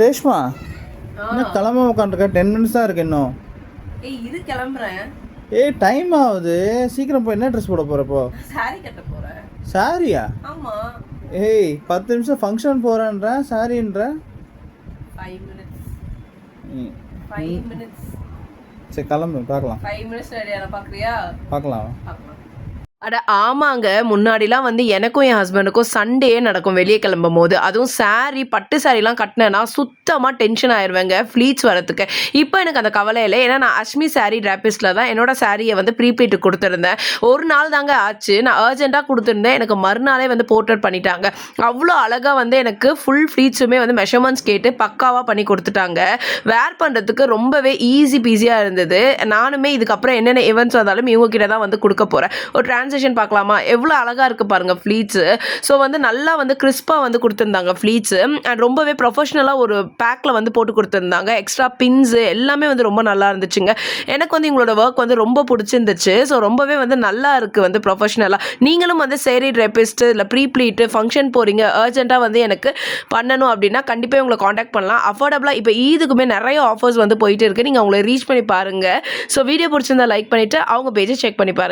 ரேஷ்மா என்ன கிளம்ப உட்காந்துருக்க? 10 minutes தான் இருக்கு இன்னும். இது கிளம்புறேன். டைம் ஆகுது, சீக்கிரம் போய். என்ன ட்ரெஸ் போட போறப்போ? சாரி கட்ட போறேன். சாரியா? ஆமா. 10 நிமிஷம் ஃபங்க்ஷன் போறேன்ற சாரின்ற. 5 minutes. 5 minutes. சரி கிளம்பு, பார்க்கலாம். 5 minutes ரெடியா பாக்குறியா? பார்க்கலாம். அட ஆமாங்க, முன்னாடிலாம் வந்து எனக்கும் என் ஹஸ்பண்டுக்கும் சண்டே நடக்கும் வெளியே கிளம்பும் போது. அதுவும் சாரீ பட்டு சாரீலாம் கட்டினேன்னா சுத்தமாக டென்ஷன் ஆயிடுவேங்க ஃப்ளீட்ஸ் வரத்துக்கு. இப்போ எனக்கு அந்த கவலை இல்லை. ஏன்னா நான் அஷ்மி சாரீ டிராப்பிஸ்டில் தான் என்னோட சாரியை வந்து ப்ரீப்ளீட்டு கொடுத்துருந்தேன். ஒரு நாள் தாங்க ஆச்சு, நான் அர்ஜென்ட்டாக கொடுத்துருந்தேன். எனக்கு மறுநாளே வந்து போர்ட்ரேட் பண்ணிட்டாங்க. அவ்வளோ அழகாக வந்து எனக்கு ஃபுல் ஃப்ளீட்ஸுமே வந்து மெஷர்மெண்ட்ஸ் கேட்டு பக்காவாக பண்ணி கொடுத்துட்டாங்க. வேர் பண்ணுறதுக்கு ரொம்பவே ஈஸி பீஸியாக இருந்தது. நானுமே இதுக்கப்புறம் என்னென்ன ஈவெண்ட்ஸ் வந்தாலும் இவங்க கிட்ட தான் வந்து கொடுக்க போகிறேன். ஒரு ட்ரான்சிஷன் பார்க்கலாமா? எவ்வளோ அழகாக இருக்குது பாருங்கள் ஃப்ளீட்ஸு. ஸோ வந்து நல்லா வந்து கிறிஸ்பாக வந்து கொடுத்துருந்தாங்க ஃப்ளீட்ஸு. அண்ட் ரொம்பவே ப்ரொஃபஷ்னலாக ஒரு பேக்கில் வந்து போட்டு கொடுத்துருந்தாங்க. எக்ஸ்ட்ரா பின்ஸு எல்லாமே வந்து ரொம்ப நல்லா இருந்துச்சுங்க. எனக்கு வந்து இவங்களோட ஒர்க் வந்து ரொம்ப பிடிச்சிருந்துச்சு. ஸோ ரொம்பவே வந்து நல்லா இருக்குது வந்து ப்ரொஃபஷ்னலாக. நீங்களும் வந்து சேரீ ட்ரெப்பிஸ்ட்டு இல்லை ப்ரீப்ளீட்டு ஃபங்க்ஷன் போகிறீங்க, அர்ஜென்ட்டாக வந்து எனக்கு பண்ணணும் அப்படின்னா கண்டிப்பாக உங்களை காண்டாக்ட் பண்ணலாம். அஃபோர்டபுளாக இப்போ ஈதுக்குமே நிறைய ஆஃபர்ஸ் வந்து போயிட்டு இருக்குது. நீங்கள் அவங்கள ரீச் பண்ணி பாருங்கள். ஸோ வீடியோ பிடிச்சிருந்தா லைக் பண்ணிவிட்டு அவங்க பேஜை செக் பண்ணி பாருங்கள்.